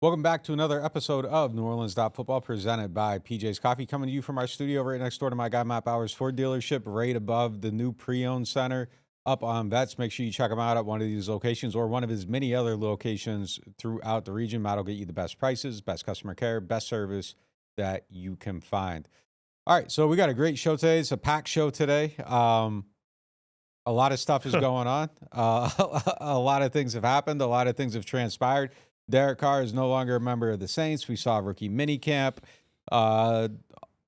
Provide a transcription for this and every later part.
Welcome back to another episode of NewOrleans.Football presented by PJ's Coffee, coming to you from our studio right next door to my guy Matt Bowers Ford dealership, right above the new pre-owned center up on Vets. Make sure you check him out at one of these locations or one of his many other locations throughout the region. Matt will get you the best prices, best customer care, best service that you can find. All right, so we got a great show today. It's a packed show today. A lot of stuff is going on. A lot of things have happened. A lot of things have transpired. Derek Carr is no longer a member of the Saints. We saw rookie minicamp. A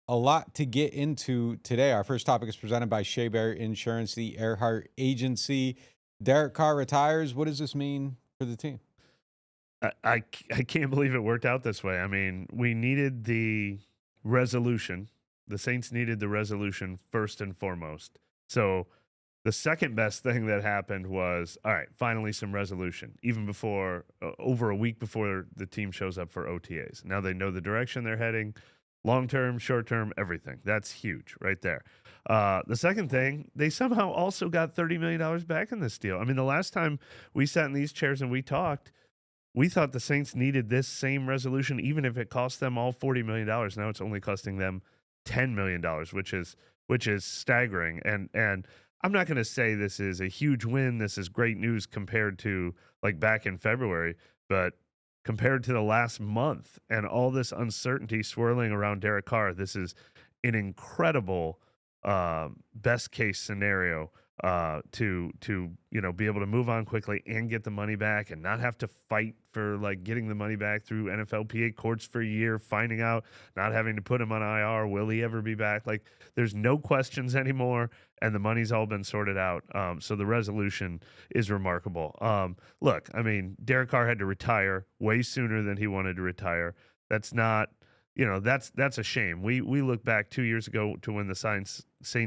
lot to get into today. Our first topic is presented by Shea Bear Insurance, the Earhart Agency. Derek Carr retires. What does this mean for the team? I can't believe it worked out this way. I mean, we needed the resolution. The Saints needed the resolution first and foremost. So the second best thing that happened was, all right, finally some resolution, even before, over a week before the team shows up for OTAs. Now they know the direction they're heading, long-term, short-term, everything. That's huge right there. The second thing, they somehow also got $30 million back in this deal. I mean, the last time we sat in these chairs and we talked, we thought the Saints needed this same resolution, even if it cost them all $40 million. Now it's only costing them $10 million, which is staggering. And I'm not going to say this is a huge win. This is great news compared to like back in February, but compared to the last month and all this uncertainty swirling around Derek Carr, this is an incredible best case scenario to be able to move on quickly and get the money back and not have to fight for like getting the money back through NFLPA courts for a year, finding out, not having to put him on IR. Will he ever be back? Like there's no questions anymore, and the money's all been sorted out. So the resolution is remarkable. Look, I mean, Derek Carr had to retire way sooner than he wanted to retire. That's not, that's a shame. We look back 2 years ago to when the Saints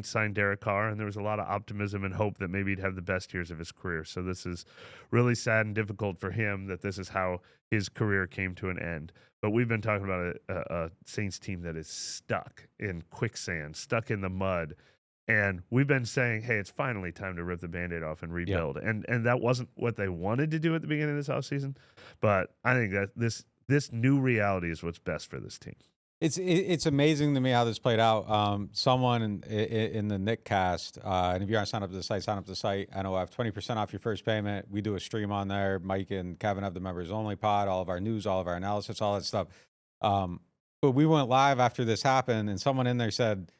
signed Derek Carr, and there was a lot of optimism and hope that maybe he'd have the best years of his career. So this is really sad and difficult for him that this is how his career came to an end. But we've been talking about a Saints team that is stuck in quicksand, stuck in the mud. And we've been saying, hey, it's finally time to rip the Band-Aid off and rebuild. Yeah. And that wasn't what they wanted to do at the beginning of this offseason. But I think that this new reality is what's best for this team. It's amazing to me how this played out. Someone in the Nick cast, and if you aren't signed up to the site, sign up to the site. I know I have 20% off your first payment. We do a stream on there. Mike and Kevin have the members only pod, all of our news, all of our analysis, all that stuff. But we went live after this happened, and someone in there said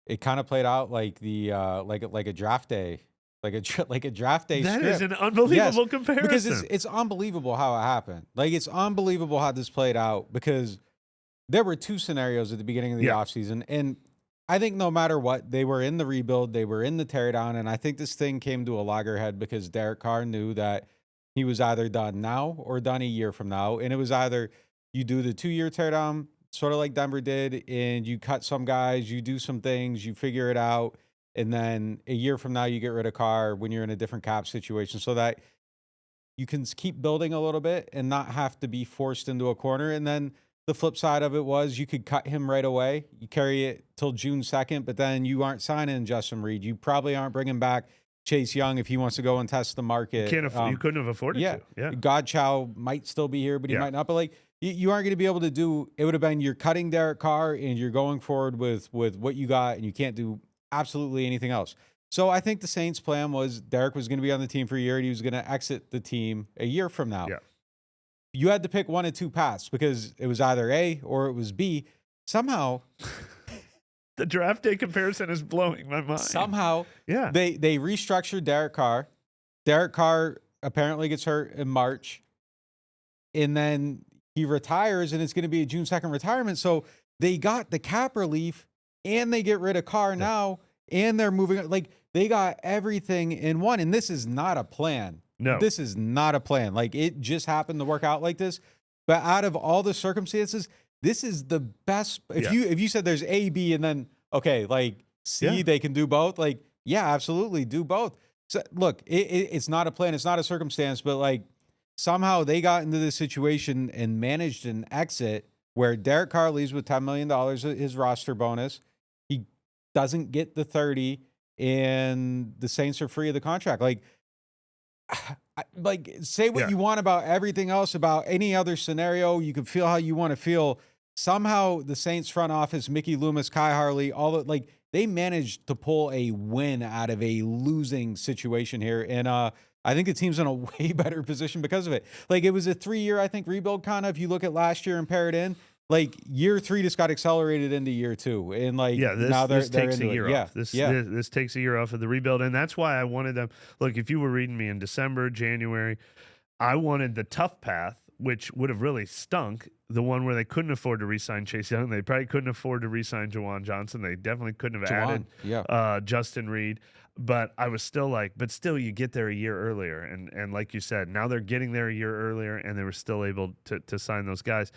it kind of played out like the like a draft day. Like a draft day That script. is an unbelievable comparison. Because it's unbelievable how it happened. Like, it's unbelievable how this played out, because there were two scenarios at the beginning of the offseason. And I think no matter what, they were in the rebuild, they were in the teardown. And I think this thing came to a loggerhead because Derek Carr knew that he was either done now or done a year from now. And it was either you do the 2-year teardown, sort of like Denver did, and you cut some guys, you do some things, you figure it out. And then a year from now, you get rid of Carr when you're in a different cap situation, so that you can keep building a little bit and not have to be forced into a corner. And then the flip side of it was you could cut him right away. You carry it till June 2nd, but then you aren't signing Justin Reed. You probably aren't bringing back Chase Young if he wants to go and test the market. You couldn't have afforded to. Yeah. Godchow might still be here, but he might not. But like, you aren't going to be able to do – it would have been you're cutting Derek Carr and you're going forward with what you got, and you can't do – absolutely anything else. So I think the Saints' plan was Derek was going to be on the team for a year, and he was going to exit the team a year from now. Yeah. You had to pick one of two paths because it was either A or it was B. Somehow, the draft day comparison is blowing my mind. Somehow, they restructured Derek Carr. Derek Carr apparently gets hurt in March, and then he retires, and it's going to be a June 2nd retirement. So they got the cap relief, and they get rid of Carr now, and they're moving. Like, they got everything in one, and this is not a plan. No. This is not a plan. Like, it just happened to work out like this. But out of all the circumstances, this is the best. If you said there's A, B, and then, okay, like, C, they can do both. Like, yeah, absolutely, do both. So, look, it's not a plan. It's not a circumstance. But, like, somehow they got into this situation and managed an exit where Derek Carr leaves with $10 million, his roster bonus. He doesn't get the 30, and the Saints are free of the contract. Like, like, say what Yeah. you want about everything else, about any other scenario. You can feel how you want to feel. Somehow the Saints front office, Mickey Loomis, Kai Harley, like they managed to pull a win out of a losing situation here. And I think the team's in a way better position because of it. Like, it was a 3-year, I think, rebuild kind of, if you look at last year and pair it in. Like, year 3 just got accelerated into year 2. And like, now this they're takes a into year it. off. This takes a year off of the rebuild, and that's why I wanted them. Look, if you were reading me in December, January, I wanted the tough path, which would have really stunk. The one where they couldn't afford to re-sign Chase Young. They probably couldn't afford to re-sign Jawan Johnson. They definitely couldn't have added Justin Reed. But I was still like, but still, you get there a year earlier. And like you said, now they're getting there a year earlier, and they were still able to sign those guys.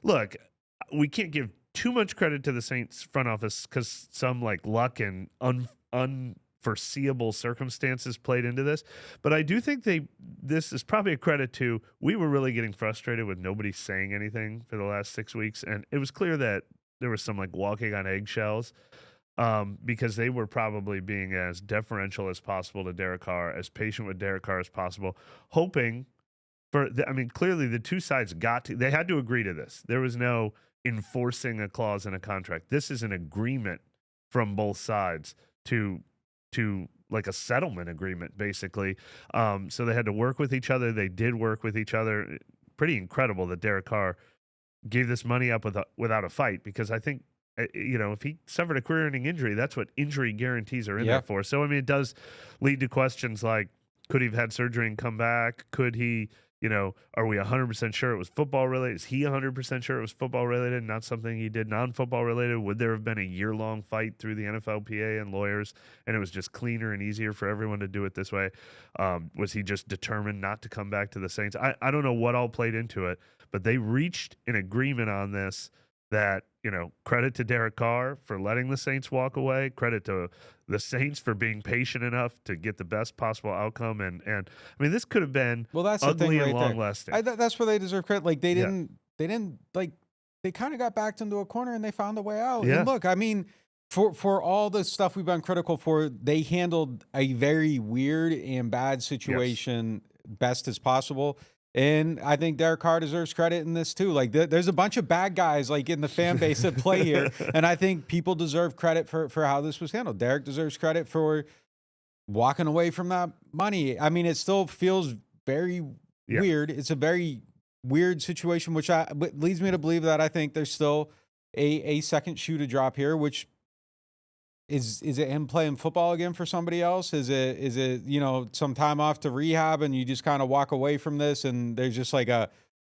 Look, we can't give too much credit to the Saints front office because some like luck and unforeseeable circumstances played into this. But I do think this is probably a credit to, we were really getting frustrated with nobody saying anything for the last 6 weeks. And it was clear that there was some like walking on eggshells because they were probably being as deferential as possible to Derek Carr, as patient with Derek Carr as possible, hoping for, clearly the two sides they had to agree to this. There was no enforcing a clause in a contract. This is an agreement from both sides to like a settlement agreement, basically. So they had to work with each other. They did work with each other. Pretty incredible that Derek Carr gave this money up without a fight, because I think, if he suffered a career-ending injury, that's what injury guarantees are in there for. So, it does lead to questions like, could he have had surgery and come back? Could he, are we 100% sure it was football related? Is he 100% sure it was football related, not something he did non-football related? Would there have been a year-long fight through the NFLPA and lawyers, and it was just cleaner and easier for everyone to do it this way? Was he just determined not to come back to the Saints? I don't know what all played into it, but they reached an agreement on this that, credit to Derek Carr for letting the Saints walk away, credit to the Saints for being patient enough to get the best possible outcome. And this could have been that's ugly the thing and right long lasting. That's where they deserve credit. Like, they didn't like, they kind of got backed into a corner and they found a way out. Yeah. And look, for all the stuff we've been critical for, they handled a very weird and bad situation best as possible. And I think Derek Carr deserves credit in this too. Like, there's a bunch of bad guys like in the fan base that play here, and I think people deserve credit for how this was handled. Derek deserves credit for walking away from that money. It still feels very weird. It's a very weird situation, which leads me to believe that I think there's still a second shoe to drop here, which is it him playing football again for somebody else? Is it some time off to rehab and you just kind of walk away from this and there's just like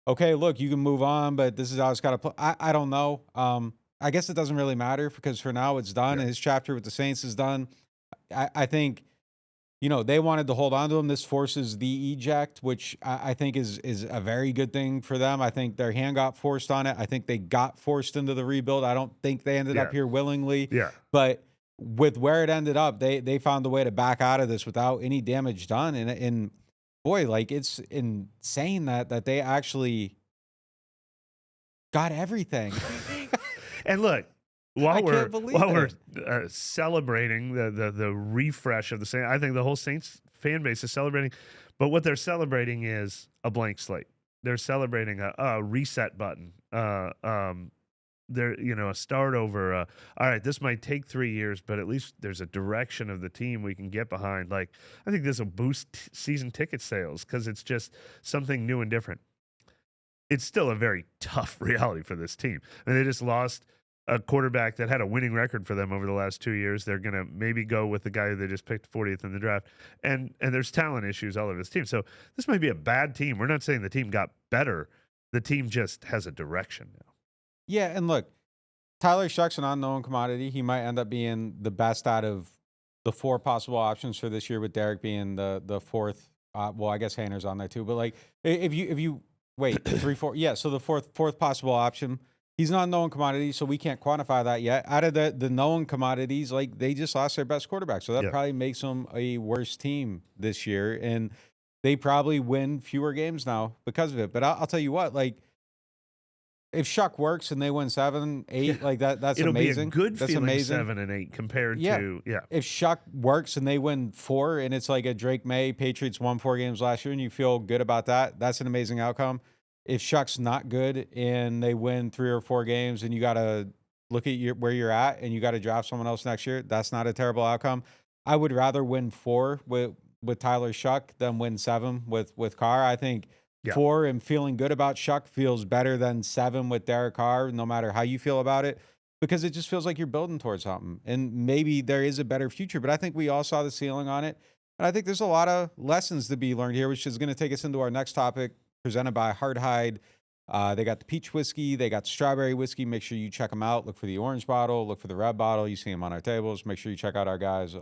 okay, look, you can move on, but this is how it's got to play. I don't know. I guess it doesn't really matter because for now it's done. His chapter with the Saints is done. I think, they wanted to hold on to him. This forces the eject, which I think is a very good thing for them. I think their hand got forced on it. I think they got forced into the rebuild. I don't think they ended up here willingly. Yeah. But with where it ended up, they found a way to back out of this without any damage done. And boy, like, it's insane that they actually got everything. And look, while we're celebrating the refresh of the Saints, I think the whole Saints fan base is celebrating. But what they're celebrating is a blank slate. They're celebrating a reset button. They're a start over. All right, this might take 3 years, but at least there's a direction of the team we can get behind. Like, I think this will boost season ticket sales because it's just something new and different. It's still a very tough reality for this team. They just lost a quarterback that had a winning record for them over the last 2 years. They're going to maybe go with the guy they just picked 40th in the draft. And there's talent issues all over this team. So this might be a bad team. We're not saying the team got better. The team just has a direction now. Yeah, and look, Tyler Shuck's an unknown commodity. He might end up being the best out of the 4 possible options for this year, with Derek being the fourth. Well, I guess Hayner's on there too. But like, if you wait 3, 4, so the fourth possible option. He's an unknown commodity, so we can't quantify that yet. Out of the known commodities, like, they just lost their best quarterback, so that probably makes them a worse team this year, and they probably win fewer games now because of it. But I'll tell you what, like, if Shuck works and they win 7, 8, like that's It'll amazing. be a good That's feeling amazing. 7 and 8 compared Yeah. to If Shuck works and they win 4 and it's like a Drake May, Patriots won 4 games last year and you feel good about that, that's an amazing outcome. If Shuck's not good and they win 3 or 4 games and you got to look at where you're at and you got to draft someone else next year, that's not a terrible outcome. I would rather win 4 with Tyler Shuck than win 7 with Carr. I think 4 and feeling good about Shuck feels better than 7 with Derek Carr, no matter how you feel about it, because it just feels like you're building towards something. And maybe there is a better future, but I think we all saw the ceiling on it. And I think there's a lot of lessons to be learned here, which is going to take us into our next topic, presented by Hardhide. They got the peach whiskey. They got the strawberry whiskey. Make sure you check them out. Look for the orange bottle. Look for the red bottle. You see them on our tables. Make sure you check out our guys'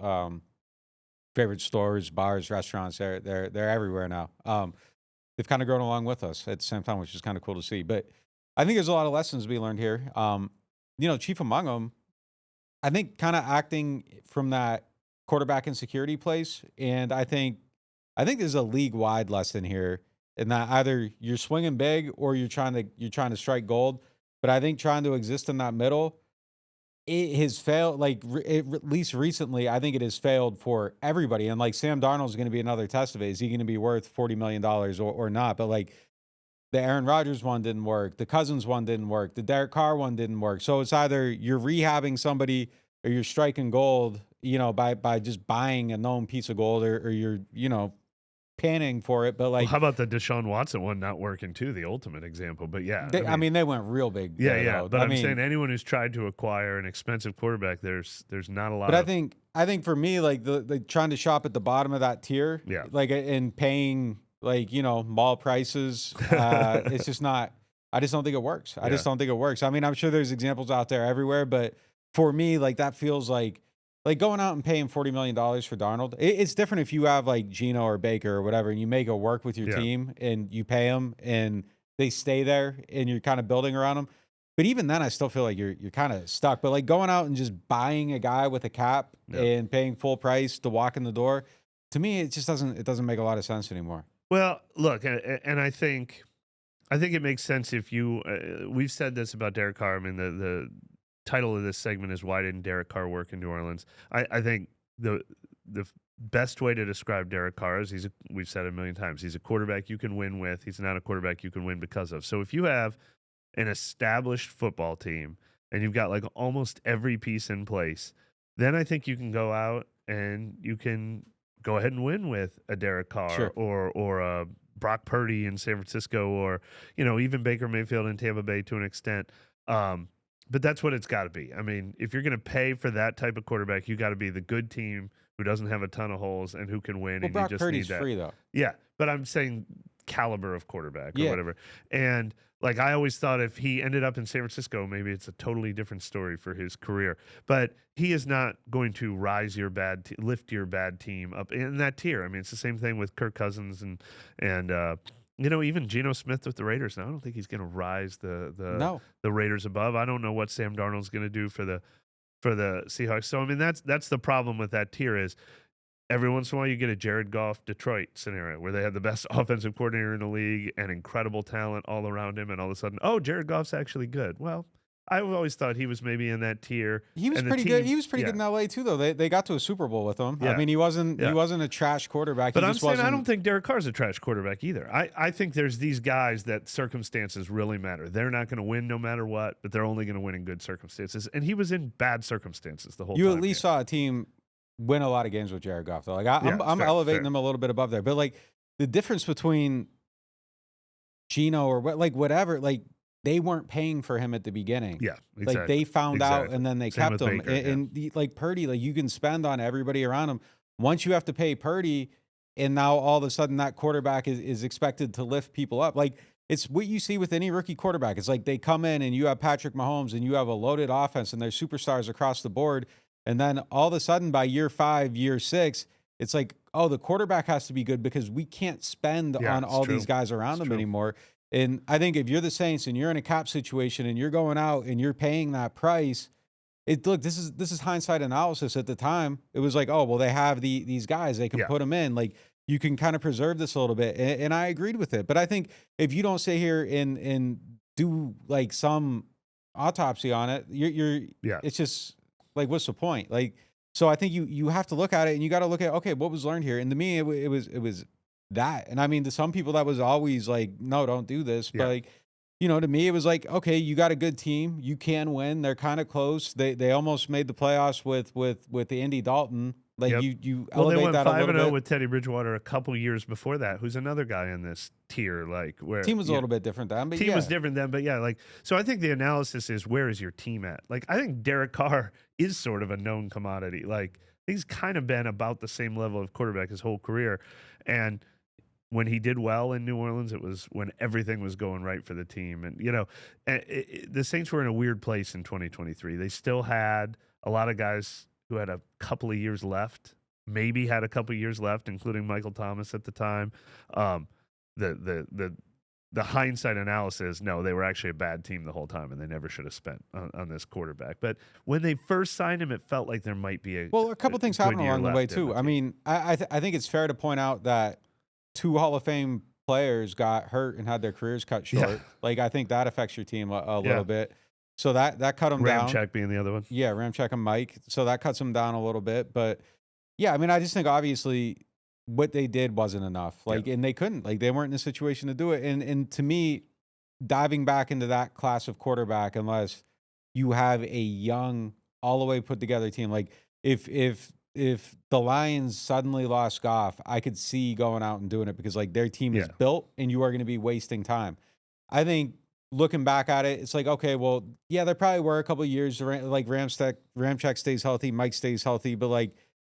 favorite stores, bars, restaurants. They're everywhere now. They've kind of grown along with us at the same time, which is kind of cool to see. But I think there's a lot of lessons to be learned here. Chief among them, I think kind of acting from that quarterback insecurity place. And I think there's a league-wide lesson here in that either you're swinging big or you're trying to strike gold. But I think trying to exist in that middle, it has failed. At least recently, I think it has failed for everybody. And like Sam Darnold is going to be another test of it. Is he going to be worth $40 million or not? But like the Aaron Rodgers one didn't work. The Cousins one didn't work. The Derek Carr one didn't work. So it's either you're rehabbing somebody or you're striking gold, by just buying a known piece of gold or you're, panning for it. But like, how about the Deshaun Watson one not working too? The ultimate example. But yeah, they went real big. Yeah. But I'm saying anyone who's tried to acquire an expensive quarterback, there's not a lot. But I think for me, like the trying to shop at the bottom of that tier, like and paying mall prices, it's just not. I just don't think it works. I just don't think it works. I mean, I'm sure there's examples out there everywhere, but for me, like that feels like going out and paying $40 million for Darnold. It's different if you have like Geno or Baker or whatever, and you make it work with your team and you pay them and they stay there and you're kind of building around them. But even then, I still feel like you're kind of stuck. But like going out and just buying a guy with a cap and paying full price to walk in the door, to me, it just doesn't make a lot of sense anymore. Well, look, and I think it makes sense if you. We've said this about Derek Carr. I mean, the title of this segment is "Why Didn't Derek Carr Work in New Orleans?" I think the best way to describe Derek Carr is we've said it a million times. He's a quarterback you can win with. He's not a quarterback you can win because of. So if you have an established football team and you've got like almost every piece in place, then I think you can go out and you can go ahead and win with a Derek Carr or a Brock Purdy in San Francisco or, even Baker Mayfield in Tampa Bay to an extent. But that's what it's got to be. I mean, if you're going to pay for that type of quarterback, you got to be the good team who doesn't have a ton of holes and who can win. Well, and Brock you just Purdy's need that. free though. Yeah, but I'm saying caliber of quarterback or whatever. And like I always thought if he ended up in San Francisco, maybe it's a totally different story for his career. But he is not going to lift your bad team up in that tier. I mean, it's the same thing with Kirk Cousins and even Geno Smith with the Raiders. Now, I don't think he's going to rise the Raiders above. I don't know what Sam Darnold's going to do for the Seahawks. So I mean, that's the problem with that tier is every once in a while you get a Jared Goff Detroit scenario where they have the best offensive coordinator in the league and incredible talent all around him, and all of a sudden, Jared Goff's actually good. Well, I've always thought he was maybe in that tier. He was pretty good. He was pretty good in LA too, though. They got to a Super Bowl with him. I mean, he wasn't a trash quarterback. But I'm saying I don't think Derek Carr's a trash quarterback either. I think there's these guys that circumstances really matter. They're not going to win no matter what, but they're only going to win in good circumstances. And he was in bad circumstances the whole time. You at least saw a team win a lot of games with Jared Goff, though. Like I'm elevating them a little bit above there, but like the difference between Geno or whatever, like they weren't paying for him at the beginning. Yeah, exactly. Like they found out and then they kept him. Baker, and like Purdy, like you can spend on everybody around him. Once you have to pay Purdy, and now all of a sudden that quarterback is expected to lift people up. Like it's what you see with any rookie quarterback. It's like they come in and you have Patrick Mahomes and you have a loaded offense and there's superstars across the board. And then all of a sudden by year 5, year 6, it's like, the quarterback has to be good because we can't spend on all these guys around him anymore. And I think if you're the Saints and you're in a cap situation and you're going out and you're paying that price, this is hindsight analysis. At the time, it was like, they have these guys, they can put them in. Like you can kind of preserve this a little bit. And I agreed with it. But I think if you don't sit here and do like some autopsy on it, Yeah. it's just like, what's the point? Like, so I think you have to look at it and you got to look at, okay, what was learned here? And to me, it was that. And I mean, to some people that was always like, no, don't do this. But Yeah. like, to me, it was like, okay, you got a good team, you can win. They're kind of close. They almost made the playoffs with the Andy Dalton. Like Yep. you Well, they elevate went that a little 5-0 bit. with Teddy Bridgewater a couple years before that, who's another guy in this tier, like where Team was a little bit different then, but team yeah. was different then, but yeah, like, so I think the analysis is, where is your team at? Like, I think Derek Carr is sort of a known commodity. Like, he's kind of been about the same level of quarterback his whole career. And when he did well in New Orleans, it was when everything was going right for the team. And, the Saints were in a weird place in 2023. They still had a lot of guys who had a couple of years left, maybe had a couple of years left, including Michael Thomas at the time. The hindsight analysis, no, they were actually a bad team the whole time, and they never should have spent on this quarterback. But when they first signed him, it felt like there might be a couple things happened along the way too. I mean, I think it's fair to point out that 2 Hall of Fame players got hurt and had their careers cut short. Yeah. Like, I think that affects your team a little bit. So that cut them down. Ramczyk being the other one. Yeah, Ramczyk and Mike. So that cuts them down a little bit. But yeah, I mean, I just think obviously what they did wasn't enough. Like, and they couldn't. Like, they weren't in a situation to do it. And to me, diving back into that class of quarterback, unless you have a young, all the way put together team, like if the Lions suddenly lost Goff, I could see going out and doing it because like their team is built and you are going to be wasting time. I think looking back at it, it's like, okay, well, yeah, there probably were a couple of years like Ramczyk stays healthy, Mike stays healthy, but like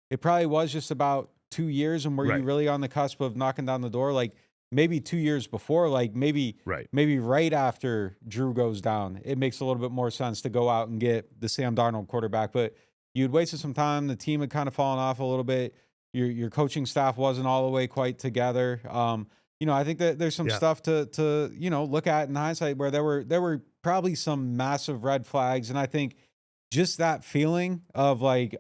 it probably was just about 2 years. And were you really on the cusp of knocking down the door? Like maybe 2 years before, like maybe right after Drew goes down, it makes a little bit more sense to go out and get the Sam Darnold quarterback. But you'd wasted some time. The team had kind of fallen off a little bit. Your coaching staff wasn't all the way quite together. I think that there's some stuff to look at in hindsight where there were probably some massive red flags. And I think just that feeling of like,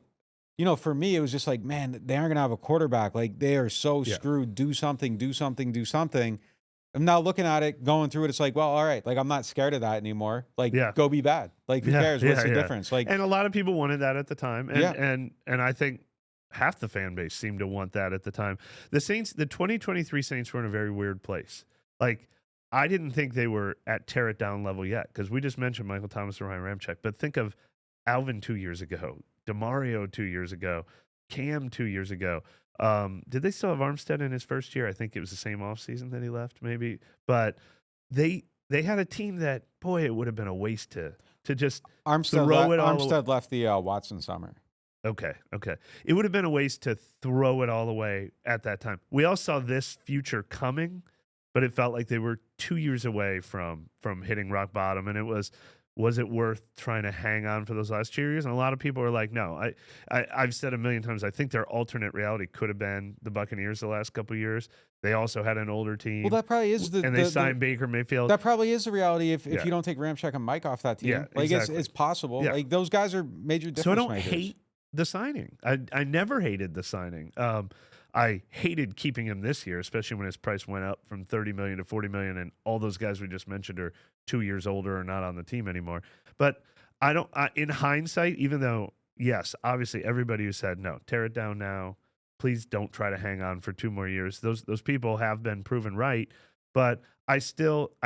for me, it was just like, man, they aren't going to have a quarterback. Like, they are so screwed. Do something. I'm now looking at it, going through it. It's like, well, all right. Like, I'm not scared of that anymore. Like, go be bad. Like, who cares? What's the difference? Like, and a lot of people wanted that at the time. And I think half the fan base seemed to want that at the time. The Saints, the 2023 Saints were in a very weird place. Like, I didn't think they were at tear it down level yet because we just mentioned Michael Thomas and Ryan Ramczyk. But think of Alvin 2 years ago, DeMario 2 years ago, Cam 2 years ago. Did they still have Armstead in his first year? I think it was the same offseason that he left, maybe. But they had a team that, boy, it would have been a waste to just Armstead left the Watson summer. Okay. It would have been a waste to throw it all away at that time. We all saw this future coming, but it felt like they were 2 years away from hitting rock bottom, and it was it worth trying to hang on for those last 2 years? And a lot of people are like, no. I've said a million times, I think their alternate reality could have been the Buccaneers the last couple of years. They also had an older team. Well, that probably is and they signed Baker Mayfield. That probably is the reality if you don't take Ramczyk and Mike off that team. Yeah, like exactly. It's possible. Yeah. Like those guys are major difference So I don't makers. hate the signing. I never hated the signing. I hated keeping him this year, especially when his price went up from $30 million to $40 million, and all those guys we just mentioned are 2 years older or not on the team anymore. But in hindsight, even though, yes, obviously everybody who said, no, tear it down now, please don't try to hang on for 2 more years, those people have been proven right. But I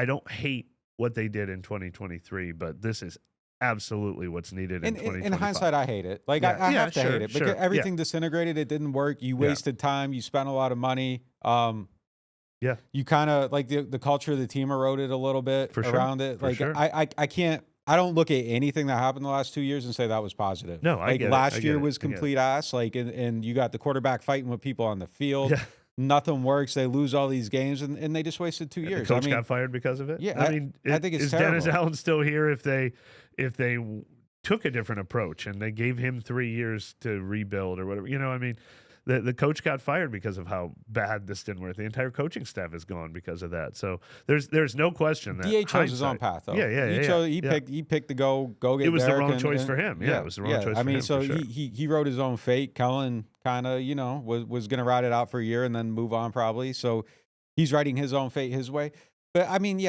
don't hate what they did in 2023, but this is absolutely what's needed in 2025. In hindsight, I hate it. Like, I have to hate it because everything disintegrated. It didn't work. You wasted time. You spent a lot of money. You kind of, like, the culture of the team eroded a little bit around it. Like, I don't look at anything that happened the last 2 years and say that was positive. No, I get it. Last year was complete ass. Like, and you got the quarterback fighting with people on the field. Yeah. Nothing works. They lose all these games, and they just wasted 2 years. The coach got fired because of it? Yeah. I mean, I think it's is terrible. Dennis Allen still here if they took a different approach and they gave him 3 years to rebuild or whatever? I mean, the coach got fired because of how bad this didn't work. The entire coaching staff is gone because of that. So there's no question that DA chose his own path, though. He picked to go get it was Derek the wrong choice for him. Yeah, it was the wrong choice for him. I mean, so sure. he wrote his own fate. Kellen kind of, was going to ride it out for a year and then move on probably. So he's writing his own fate his way. But I mean,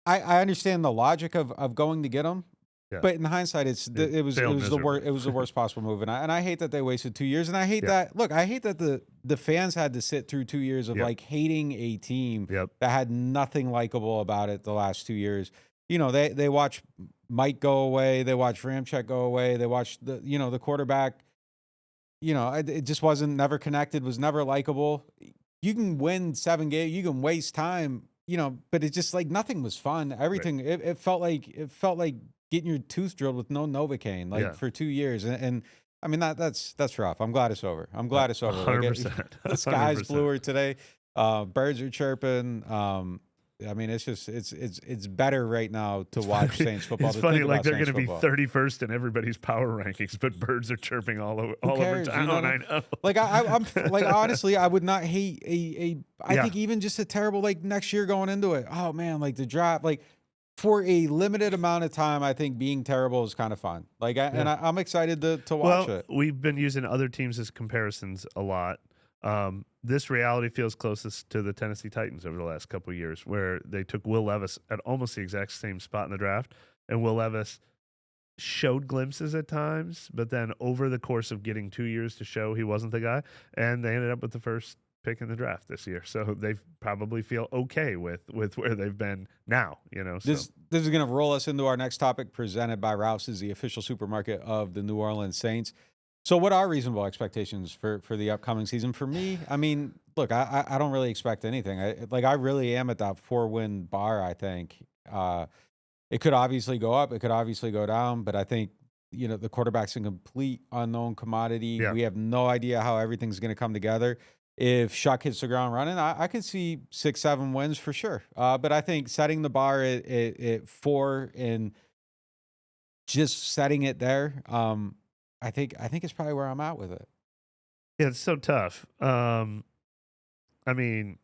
I understand the logic of going to get him, Yeah. but in hindsight, it was failed the worst. miserably. It was the worst possible move, and I hate that they wasted 2 years, and I hate Yeah. that. Look, I hate that the fans had to sit through 2 years of Yep. like hating a team Yep. that had nothing likable about it the last 2 years. You know, they watch Mike go away, they watch Ramczyk go away, they watched the quarterback. You know, it just wasn't never connected, was never likable. You can win 7 games, you can waste time, but it's just like nothing was fun. Everything it felt like getting your tooth drilled with no Novocaine, like Yeah. for 2 years. And I mean that's rough. I'm glad it's over. I'm glad it's over. Like 100%. the sky's 100%. bluer today. Birds are chirping. I mean, it's just it's better right now to watch Saints football. It's to funny, think like about they're going Saints to be football. 31st in everybody's power rankings, but birds are chirping all over Cares, town. I know. Like I'm like honestly, I would not hate I Yeah. think even just a terrible like next year going into it. Oh man, like the draft, like for a limited amount of time, I think being terrible is kind of fun. Like I'm excited to watch it. We've been using other teams as comparisons a lot. This reality feels closest to the Tennessee Titans over the last couple of years, where they took Will Levis at almost the exact same spot in the draft, and Will Levis showed glimpses at times, but then over the course of getting 2 years to show he wasn't the guy, and they ended up with the first pick in the draft this year. So they probably feel okay with where they've been now. This is going to roll us into our next topic, presented by Rouse's, the official supermarket of the New Orleans Saints. So what are reasonable expectations for the upcoming season? For me, I mean, look, I don't really expect anything. I really am at that 4-win bar, I think. It could obviously go up, it could obviously go down, but I think, the quarterback's a complete unknown commodity. Yeah. We have no idea how everything's going to come together. If Shuck hits the ground running, I could see 6-7 wins for sure. But I think setting the bar at 4 and just setting it there, I think it's probably where I'm at with it. Yeah, it's so tough. I mean,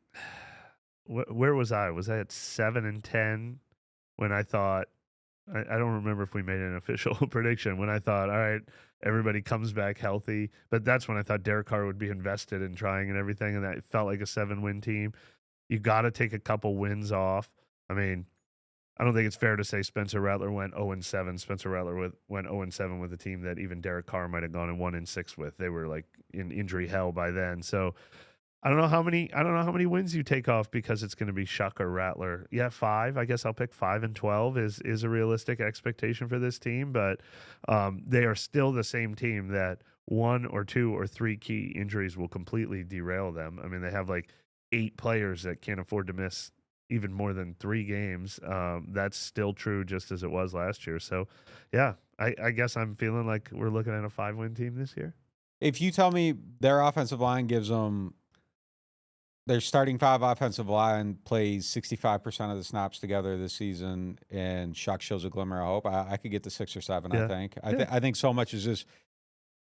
where was I? Was I at 7-10 when I thought? I don't remember if we made an official prediction when I thought, all right, everybody comes back healthy. But that's when I thought Derek Carr would be invested in trying and everything, and that felt like a 7-win team. You got to take a couple wins off. I mean, I don't think it's fair to say Spencer Rattler went 0-7. Spencer Rattler went 0-7 with a team that even Derek Carr might have gone in 1-6 with. They were like in injury hell by then. So I don't know how many wins you take off because it's going to be Shuck or Rattler. Yeah, 5. I guess I'll pick 5-12 is a realistic expectation for this team. But they are still the same team that 1 or 2 or 3 key injuries will completely derail them. I mean, they have like 8 players that can't afford to miss even more than 3 games. That's still true just as it was last year. So, yeah, I guess I'm feeling like we're looking at a 5-win team this year. If you tell me their offensive line gives them their starting 5 offensive line plays 65% of the snaps together this season, and Shuck shows a glimmer of hope, I could get to 6 or 7, Yeah. I think. I think so much is just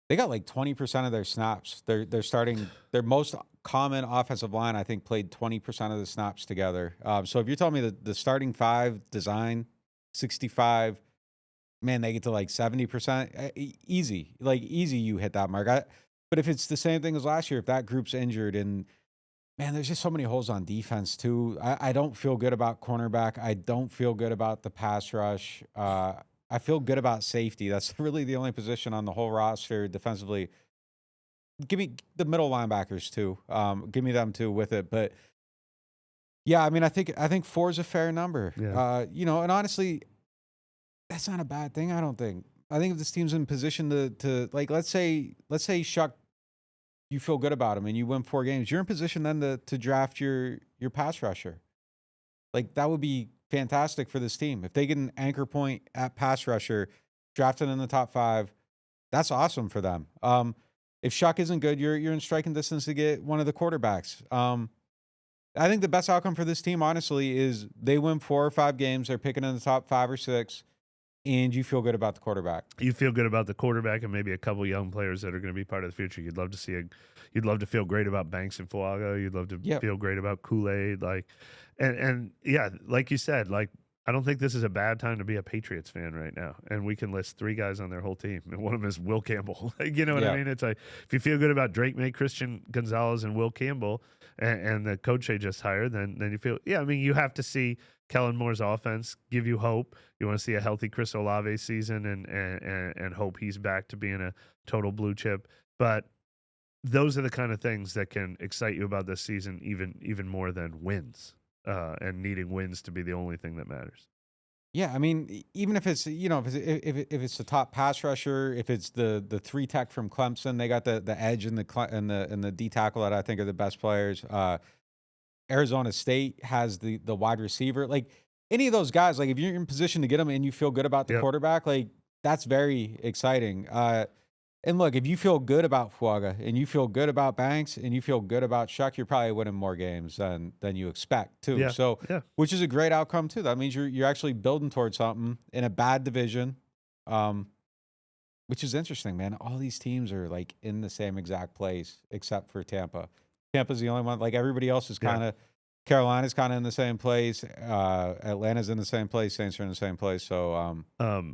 they got like 20% of their snaps. They're starting their most common offensive line, I think, played 20% of the snaps together. So if you're telling me that the starting 5 design 65, man, they get to like 70%, easy. Like easy you hit that mark. But if it's the same thing as last year, if that group's injured, and man, there's just so many holes on defense too. I don't feel good about cornerback. I don't feel good about the pass rush. I feel good about safety. That's really the only position on the whole roster defensively. Give me the middle linebackers too. Give me them too with it. But yeah, I mean, I think 4 is a fair number. Yeah. And honestly, that's not a bad thing. I don't think. I think if this team's in position to like, let's say Shuck, you feel good about him and you win 4 games, you're in position then to draft your pass rusher. Like that would be fantastic for this team. If they get an anchor point at pass rusher, drafted in the top 5, that's awesome for them. If Shuck isn't good, you're in striking distance to get one of the quarterbacks. I think the best outcome for this team, honestly, is they win 4 or 5 games. They're picking in the top 5 or 6. And you feel good about the quarterback. You feel good about the quarterback and maybe a couple young players that are going to be part of the future. You'd love to feel great about Banks and Fuaga. You'd love to feel great about Kool-Aid. And yeah, like you said, like I don't think this is a bad time to be a Patriots fan right now. And we can list 3 guys on their whole team, and one of them is Will Campbell. You know what I mean? It's like if you feel good about Drake May, Christian Gonzalez, and Will Campbell, and the coach they just hired, then you feel I mean, you have to see Kellen Moore's offense give you hope. You want to see a healthy Chris Olave season and hope he's back to being a total blue chip. But those are the kind of things that can excite you about this season even more than wins and needing wins to be the only thing that matters. Yeah, I mean, even if it's if it's the top pass rusher, if it's the 3 tech from Clemson, they got the edge and the D tackle that I think are the best players. Arizona State has the wide receiver. Like any of those guys, like if you're in position to get them and you feel good about the quarterback, like that's very exciting. And look, if you feel good about Fuaga and you feel good about Banks and you feel good about Shuck, you're probably winning more games than you expect too. Yeah. So, which is a great outcome too. That means you're actually building towards something in a bad division, which is interesting, man. All these teams are like in the same exact place except for Tampa. Tampa's the only one. Like everybody else is kind of. Carolina's kind of in the same place. Atlanta's in the same place. Saints are in the same place. So,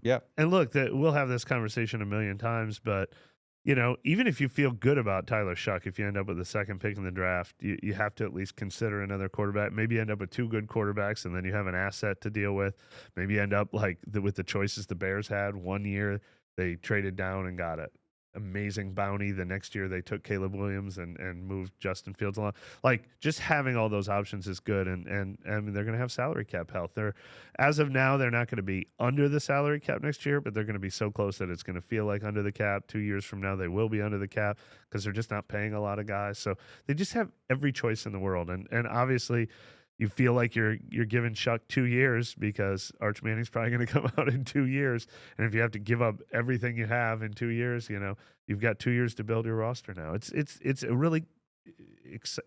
yeah. And look, we'll have this conversation a million times, but even if you feel good about Tyler Shuck, if you end up with the second pick in the draft, you have to at least consider another quarterback. Maybe you end up with 2 good quarterbacks, and then you have an asset to deal with. Maybe you end up like with the choices the Bears had. One year they traded down and got it. Amazing bounty. The next year they took Caleb Williams and moved Justin Fields along. Like just having all those options is good, and I mean they're going to have salary cap health. As of now, they're not going to be under the salary cap next year, but they're going to be so close that it's going to feel like under the cap. 2 years from now, they will be under the cap because they're just not paying a lot of guys. So they just have every choice in the world, and obviously. You feel like you're giving Shuck 2 years because Arch Manning's probably going to come out in 2 years, and if you have to give up everything you have in 2 years, you've got 2 years to build your roster now. It's a really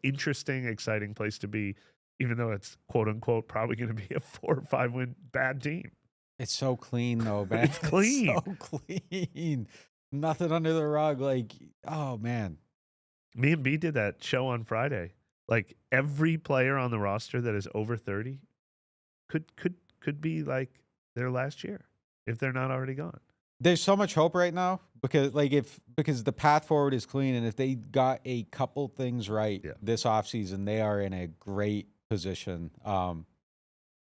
interesting, exciting place to be, even though it's quote unquote probably going to be a 4 or 5 win bad team. It's so clean though, man. It's clean, so clean. Nothing under the rug. Like, oh man. Me and B did that show on Friday. Like every player on the roster that is over 30 could be like their last year if they're not already gone. There's so much hope right now because the path forward is clean, and if they got a couple things right this offseason, they are in a great position. You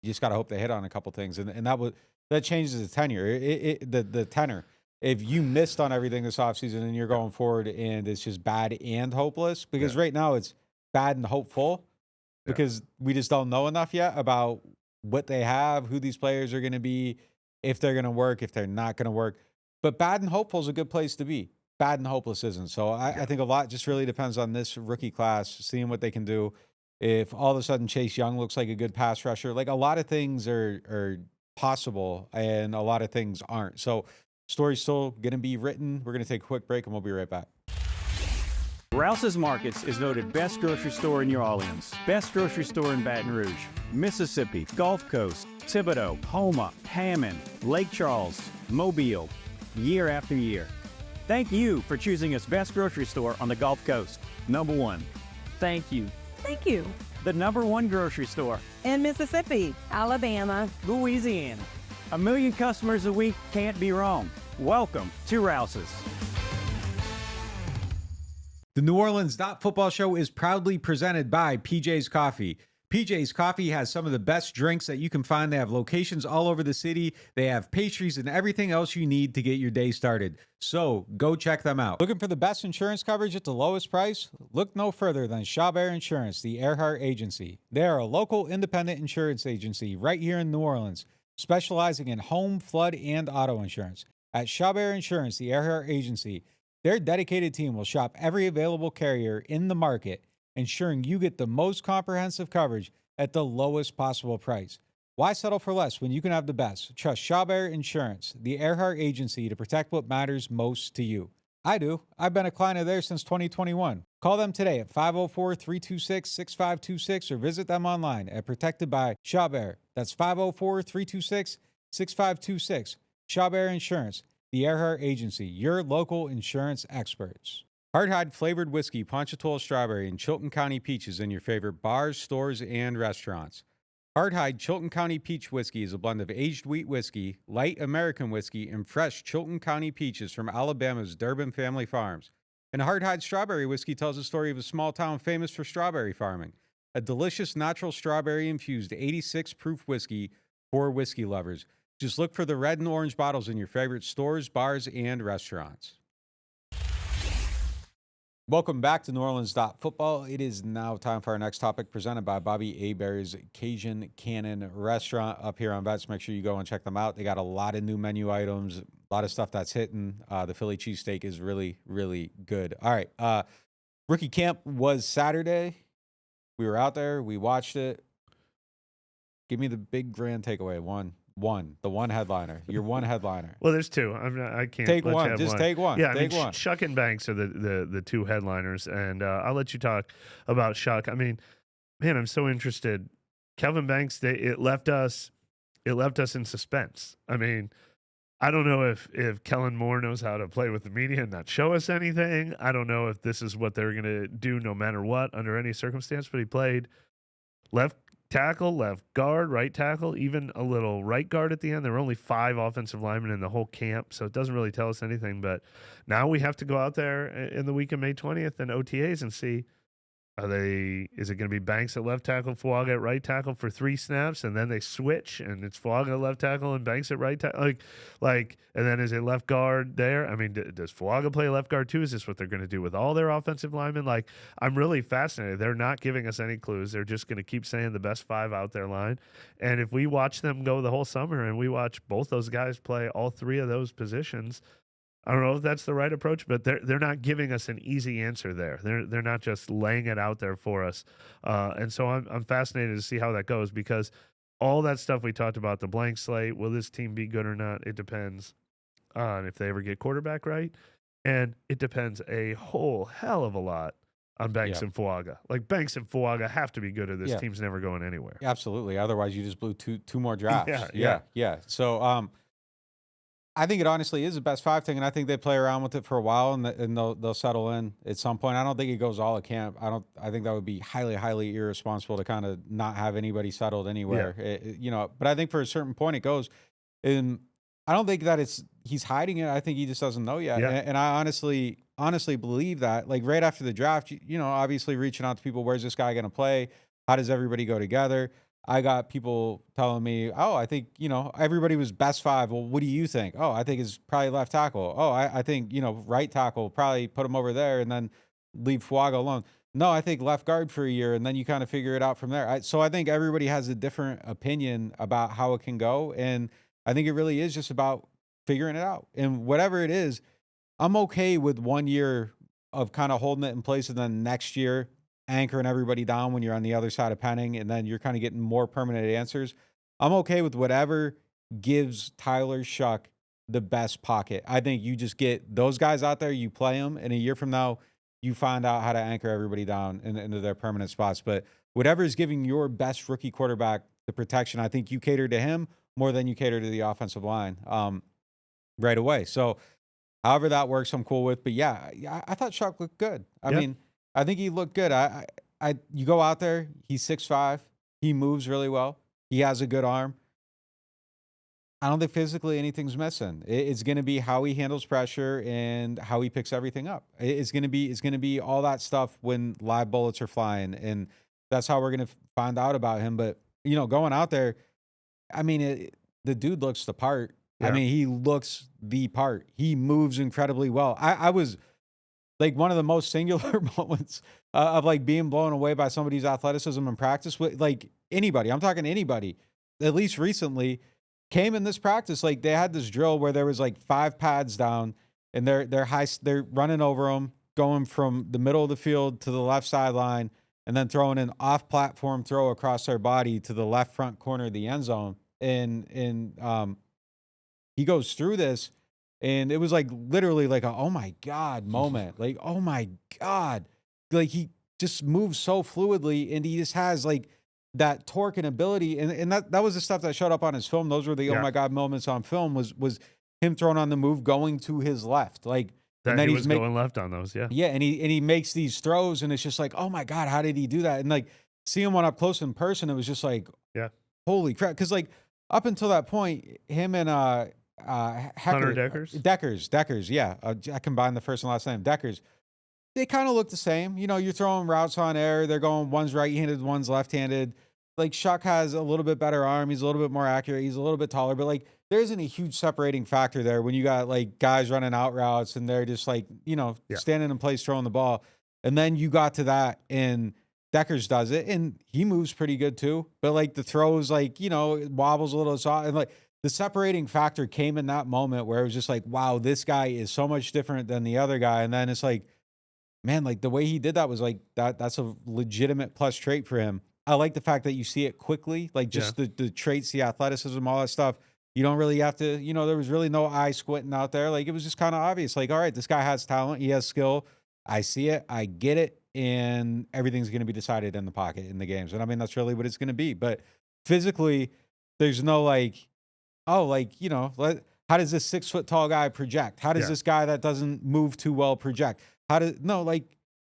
just got to hope they hit on a couple things, and that changes the tenure. The tenor. If you missed on everything this offseason and you're going forward and it's just bad and hopeless, because right now it's bad and hopeful because we just don't know enough yet about what they have, who these players are going to be, if they're going to work, if they're not going to work. But bad and hopeful is a good place to be. Bad and hopeless isn't. So I think a lot just really depends on this rookie class, seeing what they can do. If all of a sudden Chase Young looks like a good pass rusher, like a lot of things are possible and a lot of things aren't. So story's still going to be written. We're going to take a quick break and we'll be right back. Rouse's Markets is voted best grocery store in New Orleans, best grocery store in Baton Rouge, Mississippi, Gulf Coast, Thibodaux, Houma, Hammond, Lake Charles, Mobile, year after year. Thank you for choosing us best grocery store on the Gulf Coast. Number 1. Thank you. Thank you. The number 1 grocery store In Mississippi, Alabama, Louisiana. 1 million customers a week can't be wrong. Welcome to Rouse's. The NewOrleans.Football show is proudly presented by PJ's Coffee. PJ's Coffee has some of the best drinks that you can find. They have locations all over the city. They have pastries and everything else you need to get your day started. So go check them out. Looking for the best insurance coverage at the lowest price? Look no further than Chabert Insurance, the Earhart Agency. They are a local independent insurance agency right here in New Orleans, specializing in home, flood, and auto insurance. At Chabert Insurance, the Earhart Agency, their dedicated team will shop every available carrier in the market, ensuring you get the most comprehensive coverage at the lowest possible price. Why settle for less when you can have the best? Trust Chabert Insurance, the Earhart Agency, to protect what matters most to you. I do. I've been a client of theirs since 2021. Call them today at 504-326-6526 or visit them online at Protected by Chabert. That's 504-326-6526. Chabert Insurance, the Earhart Agency, your local insurance experts. Hardhide flavored whiskey, Ponchatoula strawberry, and Chilton County peaches in your favorite bars, stores, and restaurants. Hardhide Chilton County Peach Whiskey is a blend of aged wheat whiskey, light American whiskey, and fresh Chilton County peaches from Alabama's Durbin Family Farms. And Hardhide Strawberry Whiskey tells the story of a small town famous for strawberry farming. a delicious natural strawberry-infused 86 proof whiskey for whiskey lovers. Just look for the red and orange bottles in your favorite stores, bars, and restaurants. Welcome back to NewOrleans.Football. It is now time for our next topic, presented by Bobby Hebert's Cajun Cannon Restaurant up here on Vets. Make sure you go and check them out. They got a lot of new menu items, a lot of stuff that's hitting. The Philly cheesesteak is really, really good. All right. Rookie camp was Saturday. We were out there. We watched it. Give me the big grand takeaway. The one headliner. Your one headliner. Well, there's two. I can't take let you one. have Just one. take one. Yeah, take one. Shuck and Banks are the two headliners, and I'll let you talk about Shuck. I mean, man, I'm so interested. Kelvin Banks, it left us in suspense. I mean, I don't know if Kellen Moore knows how to play with the media and not show us anything. I don't know if this is what they're going to do no matter what, under any circumstance, but he played left tackle, left guard, right tackle, even a little right guard at the end. There were only 5 offensive linemen in the whole camp, so it doesn't really tell us anything. But now we have to go out there in the week of May 20th and OTAs and see, is it going to be Banks at left tackle, Fuaga at right tackle for 3 snaps, and then they switch and it's Fuaga at left tackle and Banks at right tackle? Like, and then is it left guard there? I mean, does Fuaga play left guard too? Is this what they're going to do with all their offensive linemen? Like, I'm really fascinated. They're not giving us any clues. They're just going to keep saying the best 5 out there line. And if we watch them go the whole summer and we watch both those guys play all 3 of those positions, I don't know if that's the right approach, but they're not giving us an easy answer there. They're not just laying it out there for us, and so I'm fascinated to see how that goes, because all that stuff we talked about, the blank slate, will this team be good or not? It depends on if they ever get quarterback right, and it depends a whole hell of a lot on Banks and Fuaga. Like, Banks and Fuaga have to be good, or this team's never going anywhere. Absolutely. Otherwise, you just blew two more drafts. Yeah. So, I think it honestly is a best 5 thing, and I think they play around with it for a while, and they'll settle in at some point. I don't think it goes all at camp. I think that would be highly, highly irresponsible to kind of not have anybody settled anywhere. But I think for a certain point it goes. And I don't think that he's hiding it. I think he just doesn't know yet. Yeah. And I honestly believe that. Like, right after the draft, obviously reaching out to people, where's this guy going to play? How does everybody go together? I got people telling me, oh, I think, everybody was best 5. Well, what do you think? Oh, I think it's probably left tackle. Oh, I think, right tackle, probably put him over there and then leave Fuaga alone. No, I think left guard for a year, and then you kind of figure it out from there. So I think everybody has a different opinion about how it can go, and I think it really is just about figuring it out. And whatever it is, I'm okay with 1 year of kind of holding it in place, and then next year anchoring everybody down when you're on the other side of penning, and then you're kind of getting more permanent answers. I'm okay with whatever gives Tyler Shuck the best pocket. I think you just get those guys out there, you play them, and a year from now, you find out how to anchor everybody down into their permanent spots. But whatever is giving your best rookie quarterback the protection, I think you cater to him more than you cater to the offensive line right away. So however that works, I'm cool with. But yeah, I thought Shuck looked good. I mean, I think he looked good. You go out there, he's 6'5", he moves really well, he has a good arm. I don't think physically anything's missing. It's going to be how he handles pressure and how he picks everything up. It's going to be all that stuff when live bullets are flying, and that's how we're going to find out about him. But going out there, I mean, the dude looks the part. Yeah. I mean, he looks the part. He moves incredibly well. I was like, one of the most singular moments of like being blown away by somebody's athleticism in practice. With like anybody, I'm talking anybody, at least recently, came in this practice. Like, they had this drill where there was like 5 pads down, and they're running over them, going from the middle of the field to the left sideline, and then throwing an off-platform throw across their body to the left front corner of the end zone. And he goes through this. And it was like literally like a, oh my God moment. Like, oh my God. Like, he just moves so fluidly, and he just has like that torque and ability. And that was the stuff that showed up on his film. Those were the, oh my God moments on film, was him throwing on the move, going to his left. Like, and then he was going left on those. Yeah. Yeah. And he makes these throws, and it's just like, oh my God, how did he do that? And like, seeing him up close in person, it was just like, holy crap. Cause like up until that point, him and, Hunter Deckers? Deckers, yeah. I combined the first and last name, Deckers. they kind of look the same. You know, you're throwing routes on air. They're going one's right-handed, one's left-handed. Like Shuck has a little bit better arm. He's a little bit more accurate. He's a little bit taller, but like there isn't a huge separating factor there when you got like guys running out routes and they're just like, you know, standing in place throwing the ball. And then you got to that and Deckers does it and he moves pretty good too. But like the throws, like, you know, it wobbles a little soft. And like the separating factor came in that moment where it was just like, wow, this guy is so much different than the other guy. And then it's like, man, like the way he did that was like that's a legitimate plus trait for him. I like the fact that you see it quickly, like just the traits, the athleticism, all that stuff. You don't really have to, you know, there was really no eye squinting out there. Like it was just kind of obvious. Like, all right, this guy has talent. He has skill. I see it. I get it. And everything's going to be decided in the pocket in the games. And I mean, that's really what it's going to be. But physically, there's no like, oh, like, you know, how does this 6 foot tall guy project? How does this guy that doesn't move too well project? Like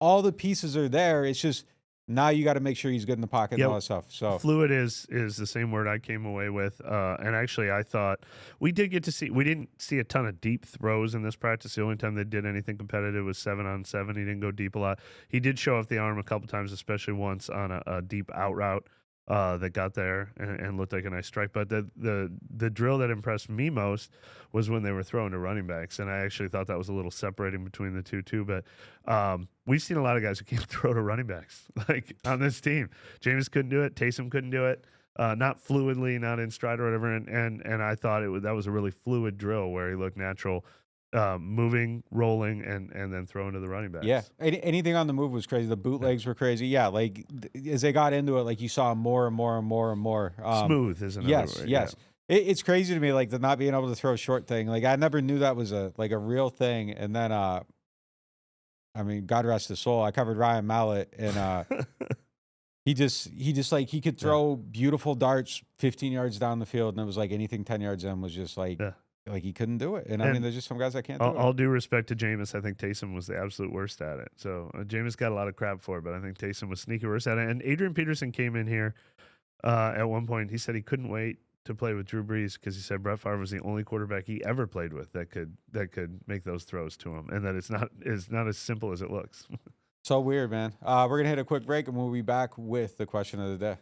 all the pieces are there. It's just, now you got to make sure he's good in the pocket and all that stuff. So fluid is the same word I came away with. And actually, I thought we didn't see a ton of deep throws in this practice. The only time they did anything competitive was 7-on-7. He didn't go deep a lot. He did show off the arm a couple times, especially once on a deep out route that got there and looked like a nice strike. But the drill that impressed me most was when they were throwing to running backs, and I actually thought that was a little separating between the two too. But we've seen a lot of guys who can't throw to running backs like on this team. Jameis couldn't do it. Taysom couldn't do it. Not fluidly, not in stride or whatever. And I thought that was a really fluid drill where he looked natural. Moving, rolling, and then throwing to the running backs. Yeah, anything on the move was crazy. The bootlegs were crazy. Yeah, like as they got into it, like you saw more and more and more and more. Smooth is another word. Yes. It's crazy to me, like the not being able to throw a short thing. Like I never knew that was a real thing. And then, I mean, God rest his soul. I covered Ryan Mallett, and he could throw beautiful darts 15 yards down the field, and it was like anything 10 yards in was just like. Yeah. Like he couldn't do it. And I mean, there's just some guys that can't do it. All due respect to Jameis, I think Taysom was the absolute worst at it. So Jameis got a lot of crap for it, but I think Taysom was sneaky worse at it. And Adrian Peterson came in here at one point. He said he couldn't wait to play with Drew Brees because he said Brett Favre was the only quarterback he ever played with that could make those throws to him, and that it's not as simple as it looks. So weird, man. We're going to hit a quick break, and we'll be back with the question of the day.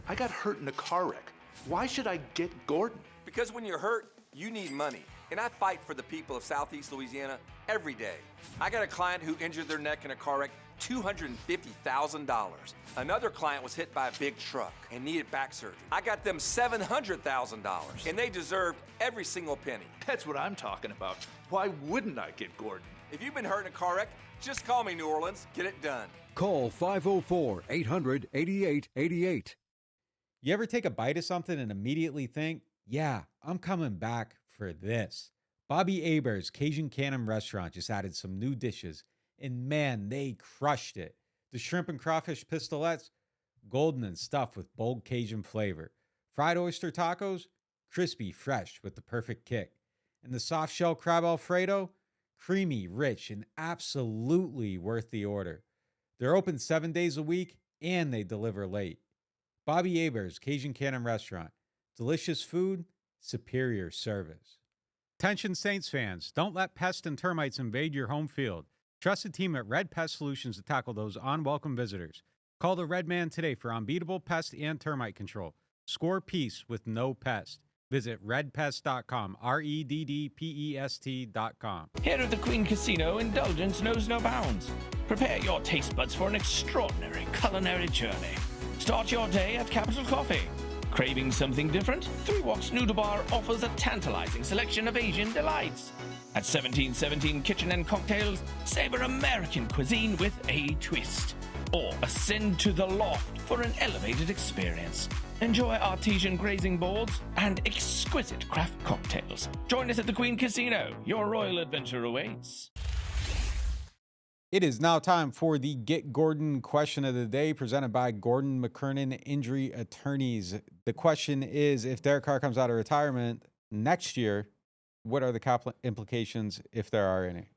I got hurt in a car wreck. Why should I get Gordon? Because when you're hurt, you need money. And I fight for the people of Southeast Louisiana every day. I got a client who injured their neck in a car wreck, $250,000. Another client was hit by a big truck and needed back surgery. I got them $700,000, and they deserved every single penny. That's what I'm talking about. Why wouldn't I get Gordon? If you've been hurt in a car wreck, just call me New Orleans. Get it done. Call 504-800-8888. You ever take a bite of something and immediately think, yeah, I'm coming back for this? Bobby Hebert's Cajun Cannon Restaurant just added some new dishes, and man, they crushed it. The shrimp and crawfish pistolets, golden and stuffed with bold Cajun flavor. Fried oyster tacos, crispy, fresh with the perfect kick. And the soft shell crab Alfredo, creamy, rich, and absolutely worth the order. They're open 7 days a week, and they deliver late. Bobby Hebert's Cajun Cannon Restaurant. Delicious food, superior service. Attention Saints fans, don't let pests and termites invade your home field. Trust the team at Red Pest Solutions to tackle those unwelcome visitors. Call the Red Man today for unbeatable pest and termite control. Score peace with no pest. Visit redpest.com, REDDPEST.com. Here at the Queen Casino, indulgence knows no bounds. Prepare your taste buds for an extraordinary culinary journey. Start your day at Capital Coffee. Craving something different? Three Walks Noodle Bar offers a tantalizing selection of Asian delights. At 1717 Kitchen and Cocktails, savor American cuisine with a twist. Or ascend to the loft for an elevated experience. Enjoy artesian grazing boards and exquisite craft cocktails. Join us at the Queen Casino. Your royal adventure awaits. It is now time for the Get Gordon question of the day, presented by Gordon McKernan Injury Attorneys. The question is, if Derek Carr comes out of retirement next year, what are the cap implications, if there are any?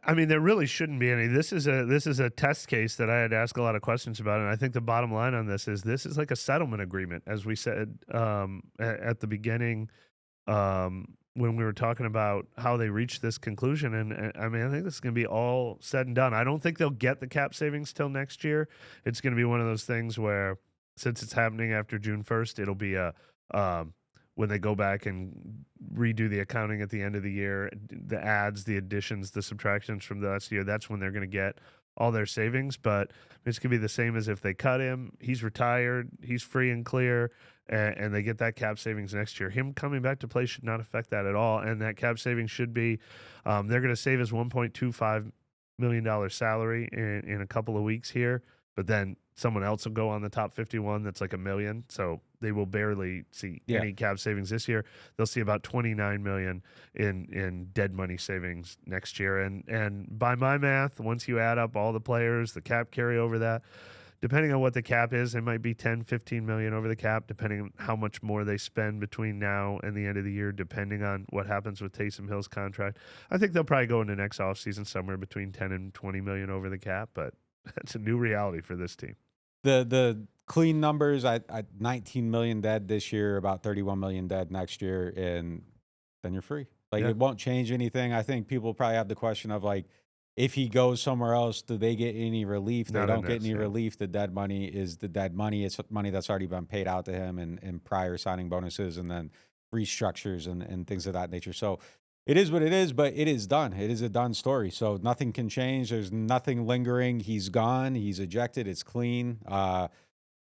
I mean, there really shouldn't be any. This is a test case that I had to ask a lot of questions about, and I think the bottom line on this is like a settlement agreement, as we said at the beginning. when we were talking about how they reached this conclusion. And I mean, I think this is going to be all said and done. I don't think they'll get the cap savings till next year. It's going to be one of those things where, since it's happening after June 1st, it'll be a when they go back and redo the accounting at the end of the year, the adds, the additions, the subtractions from the last year, that's when they're going to get all their savings. But it's going to be the same as if they cut him. He's retired. He's free and clear. And they get that cap savings next year. Him coming back to play should not affect that at all. And that cap savings should be, they're going to save his $1.25 million salary in a couple of weeks here. But then someone else will go on the top 51 that's like $1 million. So they will barely see any cap savings this year. They'll see about $29 million in dead money savings next year. And by my math, once you add up all the players, the cap carry over that, depending on what the cap is, it might be 10, 15 million over the cap, depending on how much more they spend between now and the end of the year, depending on what happens with Taysom Hill's contract. I think they'll probably go into next offseason somewhere between 10 and 20 million over the cap, but that's a new reality for this team. The clean numbers, I 19 million dead this year, about 31 million dead next year, and then you're free. Like, it won't change anything. I think people probably have the question of, like, if he goes somewhere else, do they get any relief? They don't get any relief. The dead money is the dead money. It's money that's already been paid out to him in prior signing bonuses and then restructures and things of that nature. So it is what it is, but it is done. It is a done story. So nothing can change. There's nothing lingering. He's gone. He's ejected. It's clean. I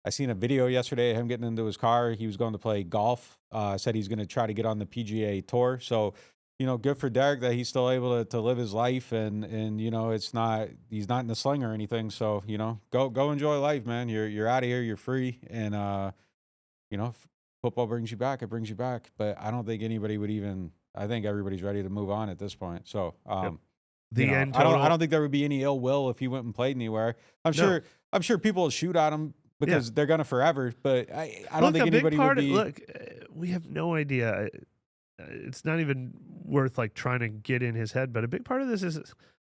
seen a video yesterday of him getting into his car. He was going to play golf. Said he's going to try to get on the PGA Tour. So, you know, good for Derek that he's still able to live his life and you know, he's not in the sling or anything. So, you know, go enjoy life, man. You're out of here. You're free. And, you know, if football brings you back, it brings you back. But I don't think anybody would even, I think everybody's ready to move on at this point. So, the you know, end total, I don't think there would be any ill will if he went and played anywhere. I'm sure people will shoot at him because they're gonna forever. But I don't think anybody would be. Look, we have no idea. It's not even worth like trying to get in his head. But a big part of this is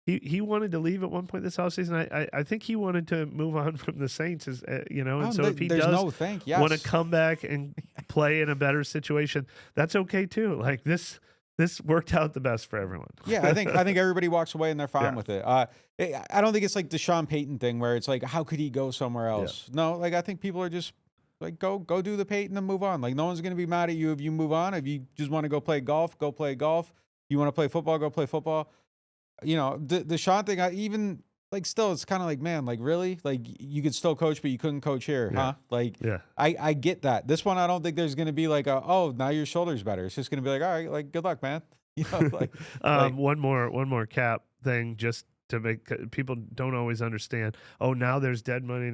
he wanted to leave at one point this offseason. I think he wanted to move on from the Saints, you know. And so if he does want to come back and play in a better situation, that's okay too. Like this worked out the best for everyone. Yeah, I think everybody walks away and they're fine with it. I don't think it's like the Sean Payton thing where it's like, how could he go somewhere else? Yeah. No, like I think people are just like, go do the Payton and move on. Like no one's gonna be mad at you if you move on. If you just want to go play golf, go play golf. You want to play football, go play football. You know, the Sean thing, even like still, it's kind of like, man, like really, like you could still coach, but you couldn't coach here, huh? Like, I get that. This one, I don't think there's gonna be like, oh, now your shoulder's better. It's just gonna be like, all right, like good luck, man. You know, like, one more cap thing, just to make people don't always understand. Oh, now there's dead money.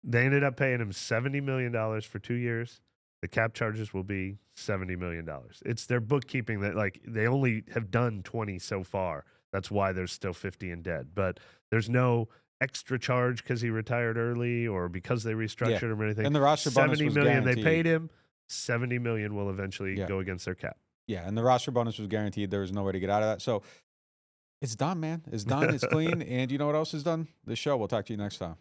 They ended up paying him $70 million for 2 years. The cap charges will be $70 million. It's their bookkeeping that like they only have done 20 so far. That's why there's still 50 in dead. But there's no extra charge because he retired early or because they restructured him or anything. And the roster bonus $70 was million guaranteed. They paid him. $70 million will eventually go against their cap. Yeah, and the roster bonus was guaranteed. There was no way to get out of that. So it's done, man. It's done. It's clean. And you know what else is done? This show. We'll talk to you next time.